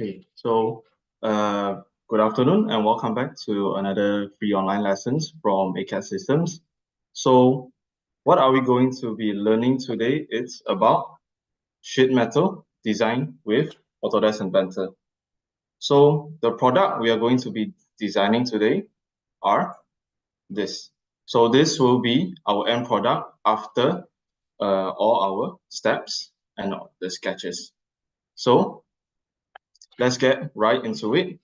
Okay, so good afternoon and welcome back to another free online lessons from Acad Systems. So what are we going to be learning today? It's about sheet metal design with Autodesk Inventor. So the product we are going to be designing today are this. So this will be our end product after all our steps and the sketches. So let's get right into it.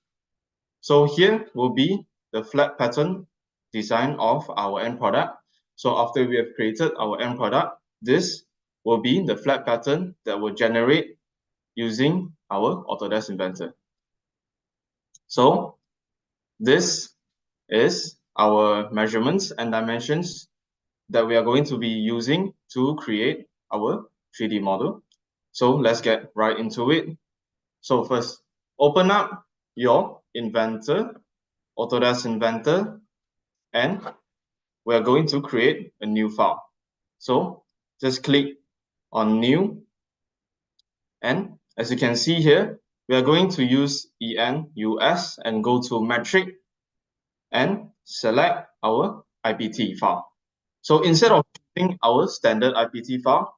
So here will be the flat pattern design of our end product. So after we have created our end product, this will be the flat pattern that will generate using our Autodesk Inventor. So this is our measurements and dimensions that we are going to be using to create our 3D model. So let's get right into it. So first, open up your Inventor, Autodesk Inventor, and we're going to create a new file. So just click on new, and as you can see here, we are going to use ENUS and go to metric and select our IPT file. So instead of using our standard IPT file,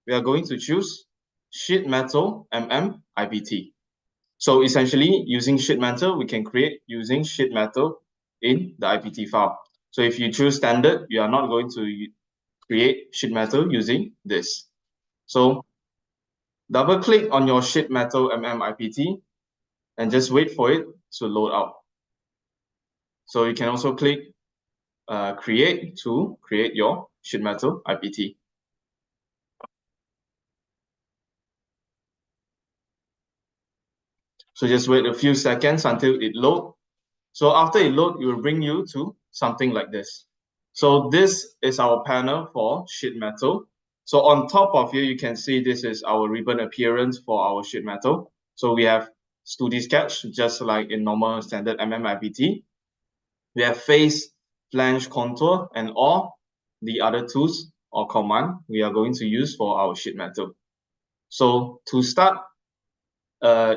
we are going to choose sheet metal IPT. So essentially, using sheet metal, we can create using sheet metal in the IPT file. So if you choose standard, you are not going to create sheet metal using this. So double click on your sheet metal IPT and just wait for it to load out. So you can also click create to create your sheet metal IPT. So just wait a few seconds until it loads. So after it loads, it will bring you to something like this. So this is our panel for sheet metal. So on top of here, you can see this is our ribbon appearance for our sheet metal. So we have 2D sketch, just like in normal standard IPT. We have face, flange, contour, and all the other tools or command we are going to use for our sheet metal. So to start,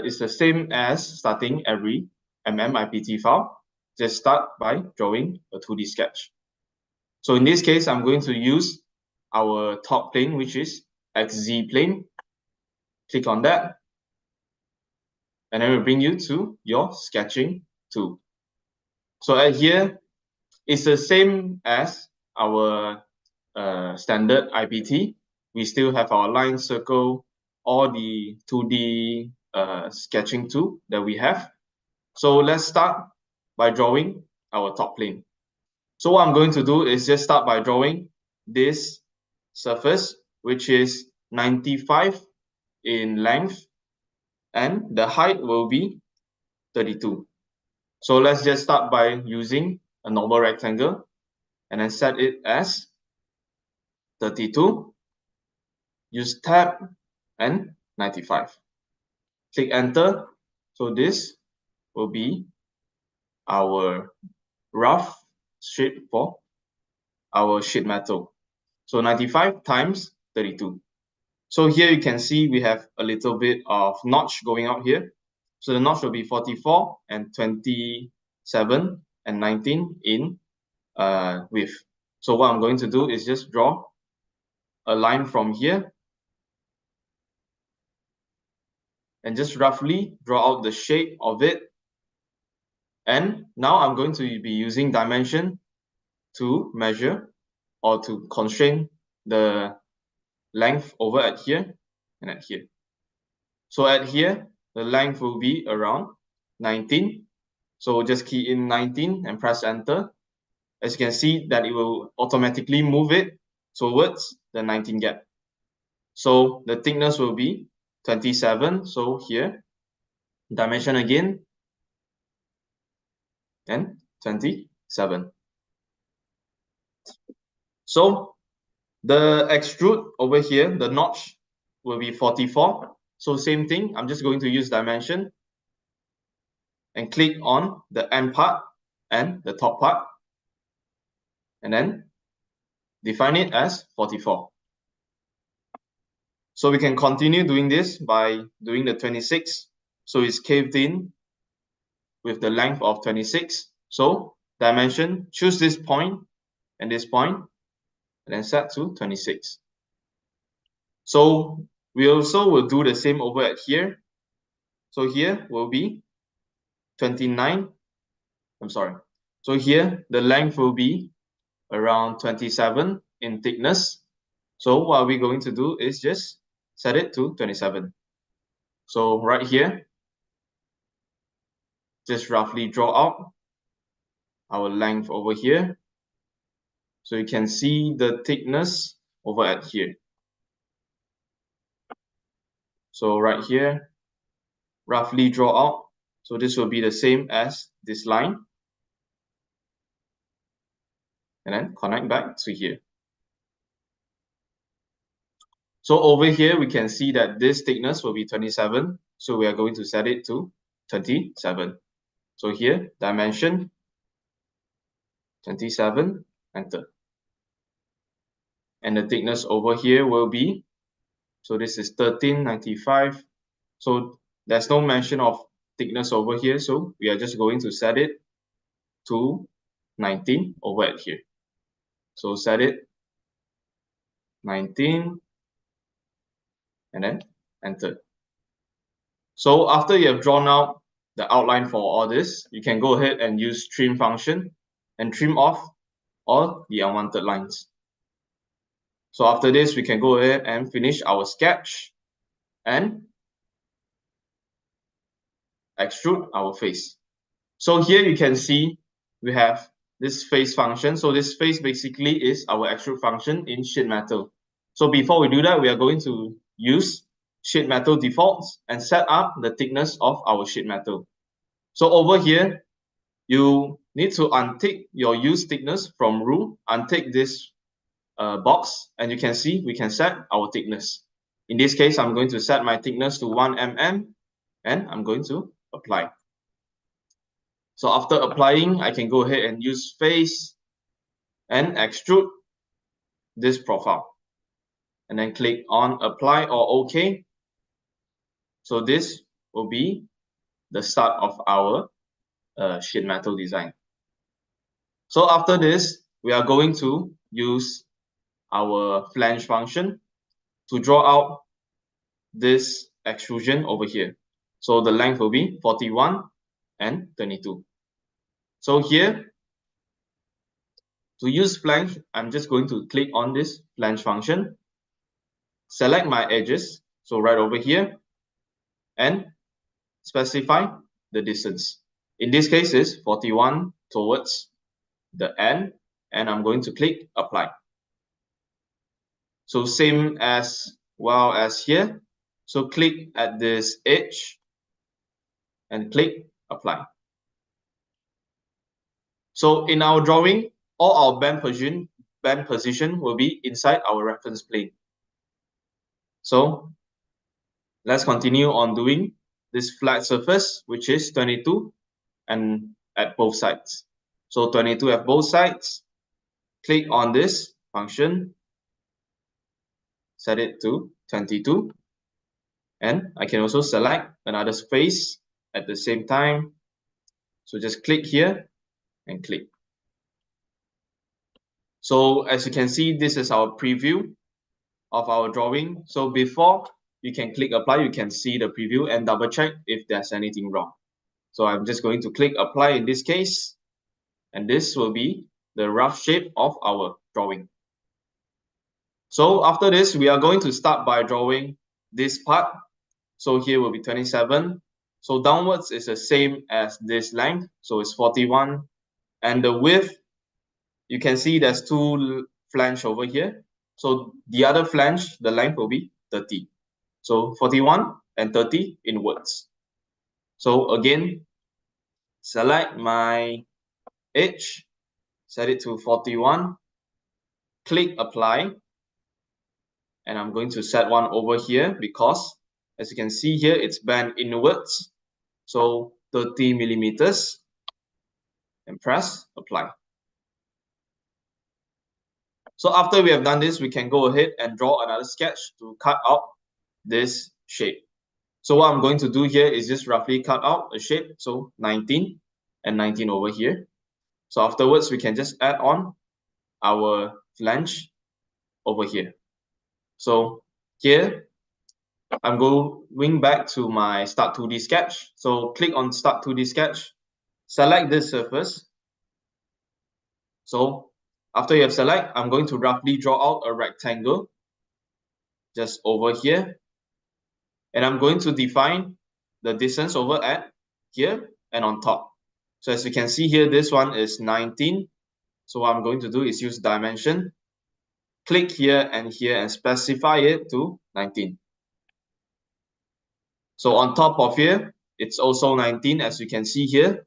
it's the same as starting every IPT file. Just start by drawing a 2D sketch. So in this case, I'm going to use our top plane, which is XZ plane. Click on that. And it will bring you to your sketching tool. So at here, it's the same as our standard IPT. We still have our line, circle, all the 2D sketching tool that we have. So let's start by drawing our top plane. So what I'm going to do is just start by drawing this surface, which is 95 in length, and the height will be 32. So let's just start by using a normal rectangle and then set it as 32. Use tab and 95. Click enter. So this will be our rough shape for our sheet metal. So 95 times 32. So here you can see we have a little bit of notch going out here. So the notch will be 44 and 27 and 19 in width. So what I'm going to do is just draw a line from here and just roughly draw out the shape of it. And now I'm going to be using dimension to measure or to constrain the length over at here and at here. So at here, the length will be around 19. So just key in 19 and press enter. As you can see that it will automatically move it towards the 19 gap. So the thickness will be 27. So here, dimension again, and 27. So the extrude over here, the notch will be 44. So same thing, I'm just going to use dimension and click on the end part and the top part, and then define it as 44. So we can continue doing this by doing the 26. So it's caved in with the length of 26. So dimension, choose this point and this point, and then set to 26. So we also will do the same over at here. So here will be 29. I'm sorry. So here the length will be around 27 in thickness. So what we're going to do is just set it to 27. So right here, just roughly draw out our length over here. So you can see the thickness over at here. So right here, roughly draw out. So this will be the same as this line. And then connect back to here. So over here, we can see that this thickness will be 27. So we are going to set it to 27. So here, dimension 27, enter. And the thickness over here will be, so this is 1395. So there's no mention of thickness over here. So we are just going to set it to 19 over at here. So set it 19 and then enter. So after you have drawn out the outline for all this, you can go ahead and use trim function and trim off all the unwanted lines. So after this, we can go ahead and finish our sketch and extrude our face. So here you can see we have this face function. So this face basically is our extrude function in sheet metal. So before we do that, we are going to use sheet metal defaults and set up the thickness of our sheet metal. So over here, you need to untick your use thickness from rule, untick this box, and you can see we can set our thickness. In this case, I'm going to set my thickness to 1 mm and I'm going to apply. So after applying, I can go ahead and use face and extrude this profile and then click on apply or OK. So this will be the start of our sheet metal design. So after this, we are going to use our flange function to draw out this extrusion over here. So the length will be 41 and 22. So here, to use flange, I'm just going to click on this flange function, select my edges, so right over here, and specify the distance. In this case, is 41 towards the end, and I'm going to click apply. So same as well as here. So click at this edge and click apply. So in our drawing, all our bend position will be inside our reference plane. So let's continue on doing this flat surface, which is 22 and at both sides. So 22 at both sides, click on this function, set it to 22. And I can also select another face at the same time. So just click here and click. So as you can see, this is our preview of our drawing. So before you can click apply, you can see the preview and double check if there's anything wrong. So I'm just going to click apply in this case, and this will be the rough shape of our drawing. So after this, we are going to start by drawing this part. So here will be 27. So downwards is the same as this length. So it's 41. And the width, you can see there's two flange over here. So the other flange, the length will be 30. So 41 and 30 inwards. So again, select my edge, set it to 41, click apply, and I'm going to set one over here because as you can see here, it's bent inwards. So 30 millimeters and press apply. So after we have done this, we can go ahead and draw another sketch to cut out this shape. So what I'm going to do here is just roughly cut out a shape. So 19 and 19 over here. So afterwards, we can just add on our flange over here. So here, I'm going back to my Start 2D Sketch. So click on Start 2D Sketch, select this surface. So after you have select, I'm going to roughly draw out a rectangle just over here. And I'm going to define the distance over at here and on top. So as you can see here, this one is 19. So what I'm going to do is use dimension, click here and specify it to 19. So on top of here, it's also 19 as you can see here.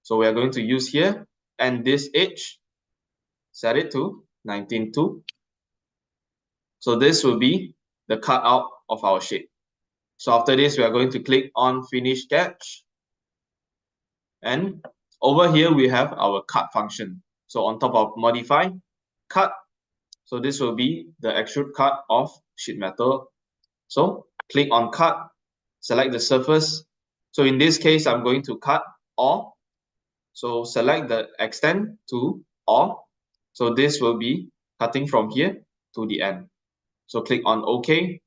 So we are going to use here and this edge, set it to 19 too. So this will be the cutout of our shape. So after this, we are going to click on Finish Sketch. And over here, we have our cut function. So on top of modify, cut. So this will be the extrude cut of sheet metal. So click on cut, select the surface. So in this case, I'm going to cut all. So select the extend to all. So this will be cutting from here to the end. So click on OK.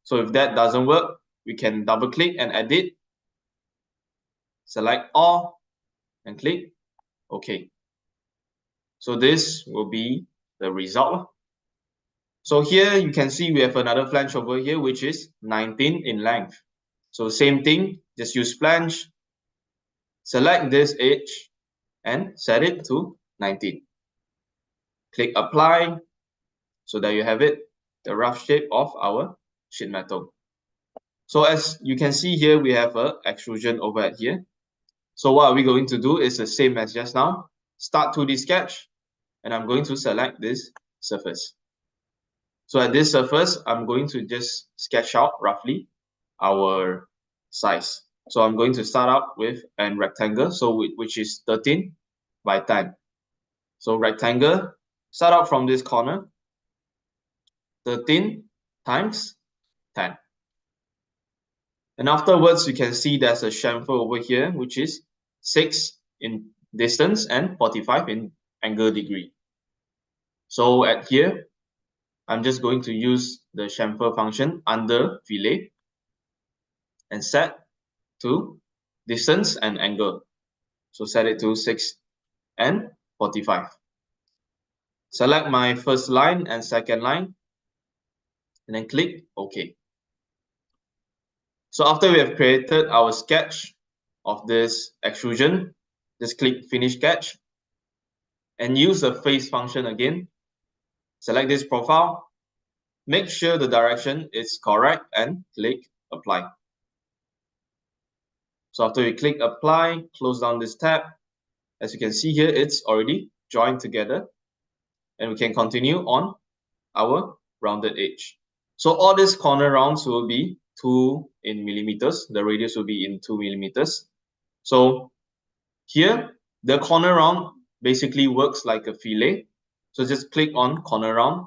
So if that doesn't work, we can double click and edit. Select all and click OK. So this will be the result. So here you can see we have another flange over here, which is 19 in length. So same thing, just use flange, select this edge and set it to 19. Click apply. So there you have it, the rough shape of our sheet metal. So as you can see here, we have an extrusion over at here. So what are we going to do is the same as just now. Start 2D sketch, and I'm going to select this surface. So at this surface, I'm going to just sketch out roughly our size. So I'm going to start out with a rectangle, so which is 13 by 10. So rectangle, start out from this corner, 13 times 10. And afterwards, you can see there's a chamfer over here, which is 6 in distance and 45 in angle degree. So at here, I'm just going to use the chamfer function under fillet and set to distance and angle. So set it to 6 and 45. Select my first line and second line and then click OK. So after we have created our sketch of this extrusion, just click Finish Sketch and use the face function again. Select this profile, make sure the direction is correct and click Apply. So after you click Apply, close down this tab. As you can see here, it's already joined together and we can continue on our rounded edge. So all these corner rounds will be 2 in millimeters. The radius will be in 2 millimeters. So here, the corner round basically works like a fillet. So just click on corner round.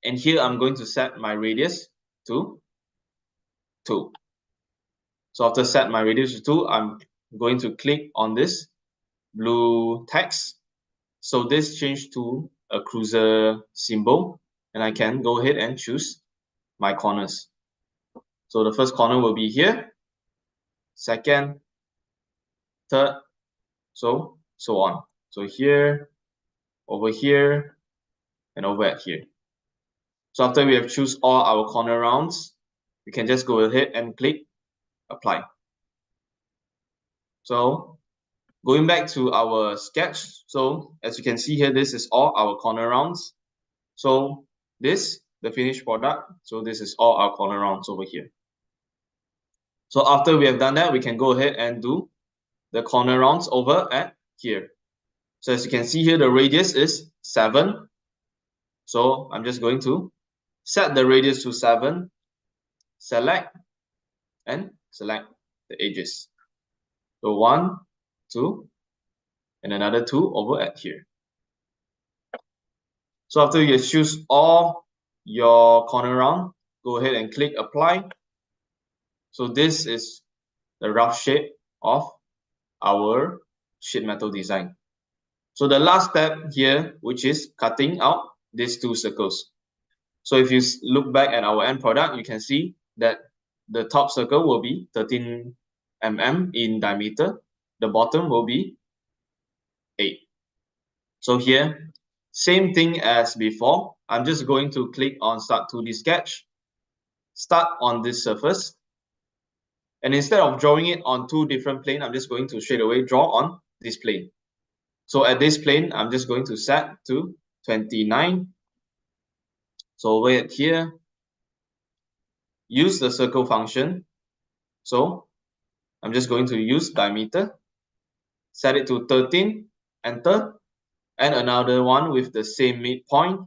And here I'm going to set my radius to 2. So after set my radius to 2, I'm going to click on this blue text. So this changed to a cruiser symbol. And I can go ahead and choose my corners. So the first corner will be here, second, third, so on. So here, over here, and over at here. So after we have choose all our corner rounds, we can just go ahead and click Apply. So going back to our sketch, so as you can see here, this is all our corner rounds. So this, the finished product, so this is all our corner rounds over here. So after we have done that, we can go ahead and do the corner rounds over at here. So as you can see here, the radius is 7. So I'm just going to set the radius to 7, select, and select the edges. So 1, 2, and another 2 over at here. So after you choose all your corner round, go ahead and click apply. So this is the rough shape of our sheet metal design. So the last step here, which is cutting out these two circles. So if you look back at our end product, you can see that the top circle will be 13 mm in diameter. The bottom will be 8. So here, same thing as before. I'm just going to click on Start 2D Sketch, start on this surface. And instead of drawing it on two different planes, I'm just going to straight away draw on this plane. So at this plane, I'm just going to set to 29. So over here, use the circle function. So I'm just going to use diameter, set it to 13, enter, and another one with the same midpoint,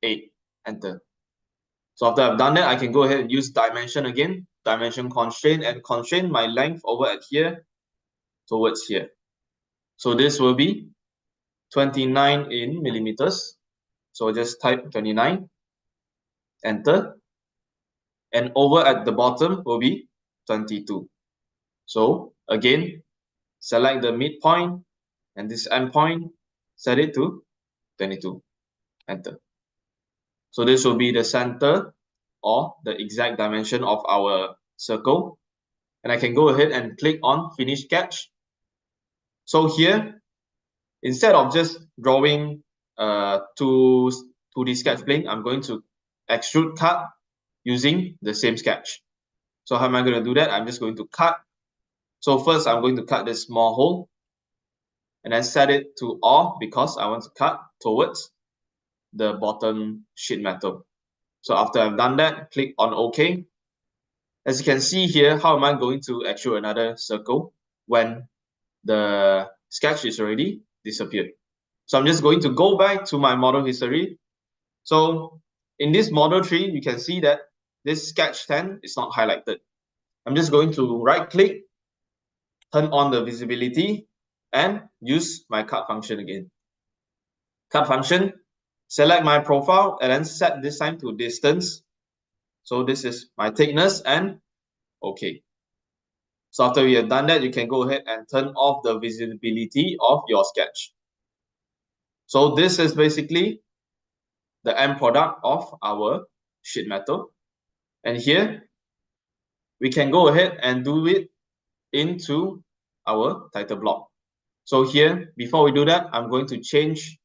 8, enter. So after I've done that, I can go ahead and use dimension again, dimension constraint, and constrain my length over at here towards here. So this will be 29 in millimeters. So just type 29, enter. And over at the bottom will be 22. So again, select the midpoint and this endpoint, set it to 22, enter. So this will be the center or the exact dimension of our circle. And I can go ahead and click on finish sketch. So here, instead of just drawing to the sketch plane, I'm going to extrude cut using the same sketch. So how am I going to do that? I'm just going to cut. So first I'm going to cut this small hole and then set it to off because I want to cut towards the bottom sheet metal. So after I've done that, click on OK. As you can see here, how am I going to extrude another circle when the sketch is already disappeared? So I'm just going to go back to my model history. So in this model tree, you can see that this sketch 10 is not highlighted. I'm just going to right click, turn on the visibility, and use my cut function again. Cut function, select my profile, and then set this time to distance. So this is my thickness, and OK. So after you have done that, you can go ahead and turn off the visibility of your sketch. So this is basically the end product of our sheet metal. And here, we can go ahead and do it into our title block. So here, before we do that, I'm going to change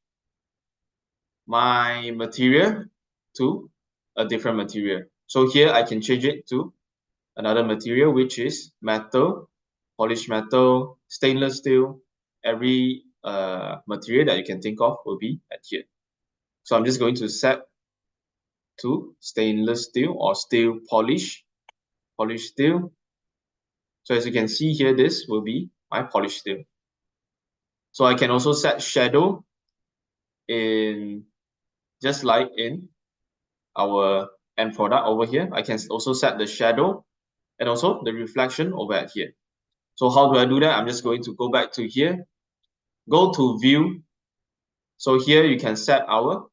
my material to a different material. So here I can change it to another material, which is metal, polished metal, stainless steel. Every material that you can think of will be at here. So I'm just going to set to stainless steel or steel polished steel. So as you can see here, this will be my polished steel. So I can also set shadow in just like in our end product over here. I can also set the shadow and also the reflection over at here. So how do I do that? I'm just going to go back to here, go to view. So here you can set our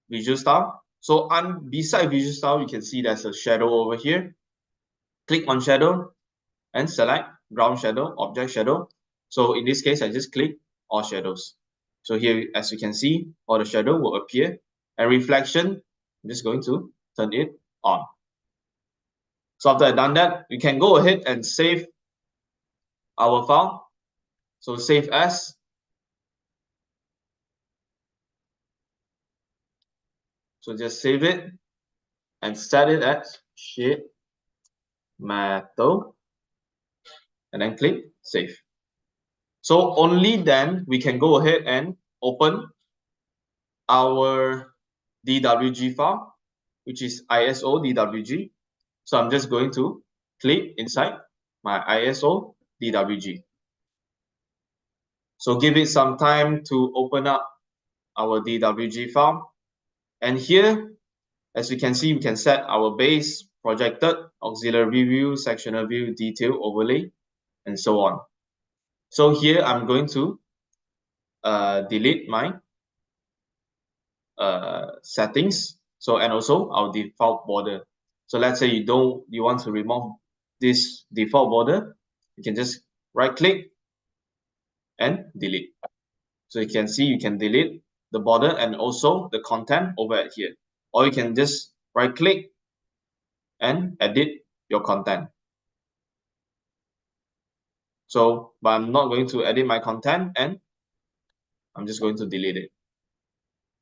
visual style. So beside visual style, you can see there's a shadow over here. Click on shadow and select ground shadow, object shadow. So in this case, I just click all shadows. So here, as you can see, all the shadow will appear. And reflection, I'm just going to turn it on. So after I've done that, you can go ahead and save our file. So save as. So just save it and set it as sheet metal and then click save. So only then we can go ahead and open our DWG file, which is ISO DWG. So I'm just going to click inside my ISO DWG. So give it some time to open up our DWG file. And here, as you can see, we can set our base, projected, auxiliary view, sectional view, detail, overlay, and so on. So here I'm going to delete my settings. So and also our default border. So let's say you want to remove this default border, you can just right click and delete. So you can see you can delete the border and also the content over at here. Or you can just right click and edit your content. So, but I'm not going to edit my content and I'm just going to delete it.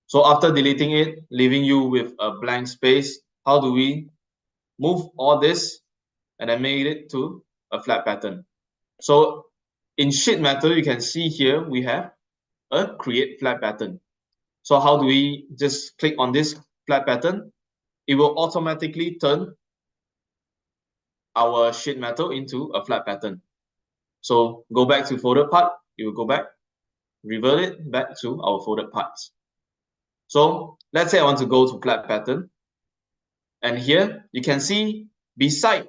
So after deleting it, leaving you with a blank space, how do we move all this and then make it to a flat pattern? So in sheet metal, you can see here we have a create flat pattern. So how do we just click on this flat pattern? It will automatically turn our sheet metal into a flat pattern. So go back to folded part, it will go back, revert it back to our folded parts. So let's say I want to go to flat pattern. And here you can see beside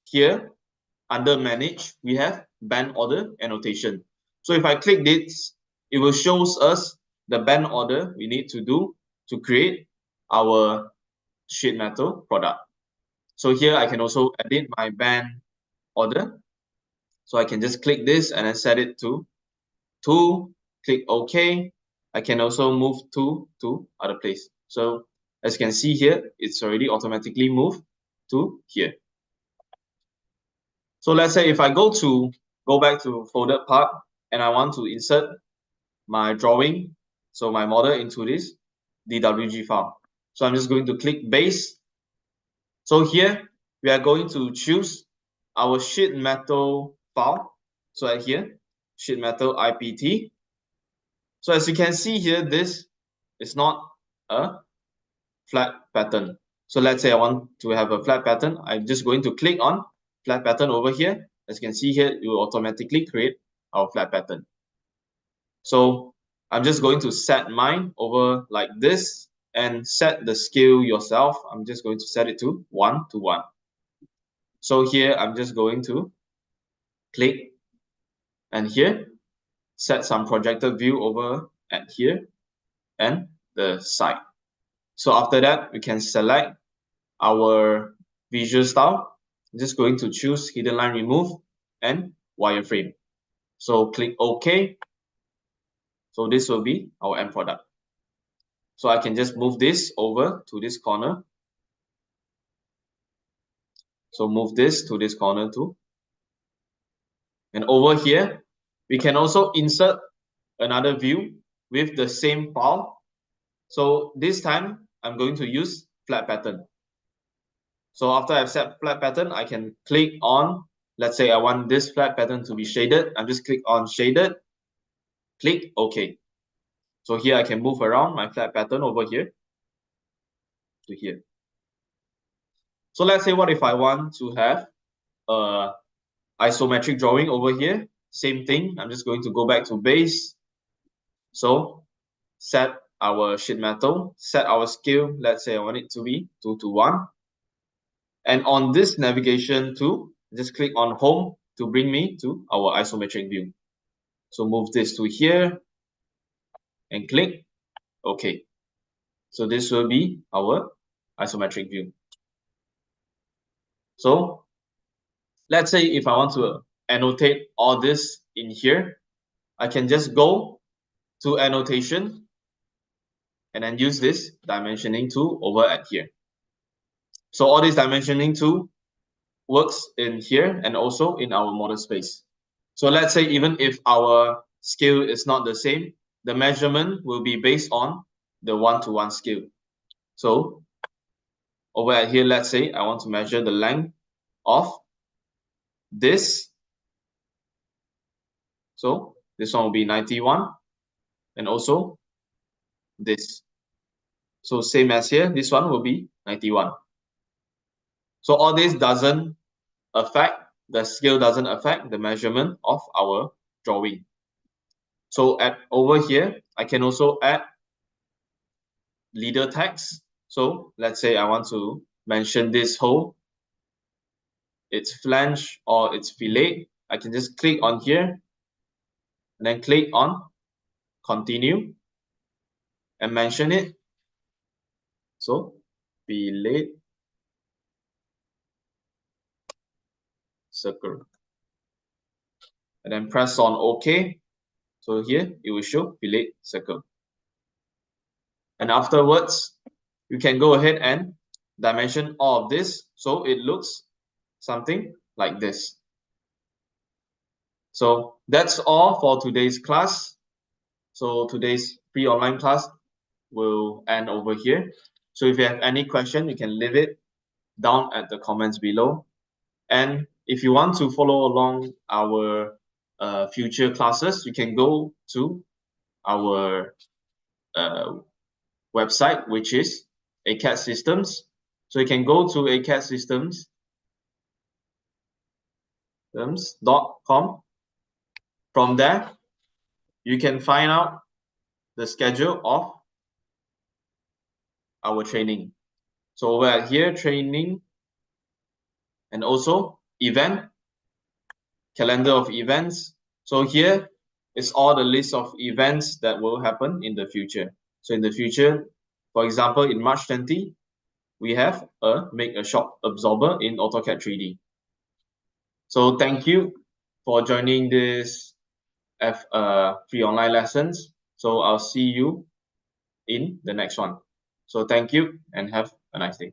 here under manage, we have band order annotation. So if I click this, it will show us the band order we need to do to create our sheet metal product. So here I can also edit my band order. So I can just click this and then set it to 2, click OK. I can also move to other place. So as you can see here, it's already automatically moved to here. So let's say if I go back to folded part and I want to insert my drawing, so my model into this DWG file. So I'm just going to click base. So here we are going to choose our sheet metal file. So right here, sheet metal IPT. So as you can see here, this is not a flat pattern. So let's say I want to have a flat pattern. I'm just going to click on flat pattern over here. As you can see here, it will automatically create our flat pattern. So I'm just going to set mine over like this and set the scale yourself. I'm just going to set it to 1:1. So here I'm just going to click and here set some projected view over at here and the side. So after that, we can select our visual style. I'm just going to choose hidden line remove and wireframe. So click OK. So this will be our end product. So I can just move this over to this corner. So move this to this corner too. And over here, we can also insert another view with the same file. So this time, I'm going to use flat pattern. So after I've set flat pattern, I can click on, let's say I want this flat pattern to be shaded. I'm just click on shaded, click OK. So here I can move around my flat pattern over here to here. So let's say what if I want to have a isometric drawing over here? Same thing. I'm just going to go back to base. So set our sheet metal, set our scale. Let's say I want it to be 2:1. And on this navigation tool, just click on home to bring me to our isometric view. So move this to here and click OK. So this will be our isometric view. So let's say if I want to annotate all this in here, I can just go to annotation and then use this dimensioning tool over at here. So all this dimensioning tool works in here and also in our model space. So let's say even if our scale is not the same, the measurement will be based on the 1:1 scale. So over at here, let's say I want to measure the length of this. So this one will be 91 and also this. So same as here, this one will be 91. So all this doesn't affect, the scale doesn't affect the measurement of our drawing. So over here, I can also add leader text. So let's say I want to mention this hole, it's flange or it's fillet. I can just click on here and then click on continue and mention it. So fillet circle. And then press on OK. So here it will show fillet circle. And afterwards, you can go ahead and dimension all of this so it looks something like this. So that's all for today's class. So today's free online class will end over here. So if you have any question, you can leave it down at the comments below. And if you want to follow along our future classes, you can go to our website, which is Acad Systems. So you can go to acadsystems.com. From there, you can find out the schedule of our training. So over here, training, and also event, calendar of events. So here is all the list of events that will happen in the future. So in the future, for example, in March 20, we have make a shock absorber in AutoCAD 3D. So thank you for joining this free online lessons. So I'll see you in the next one. So thank you and have a nice day.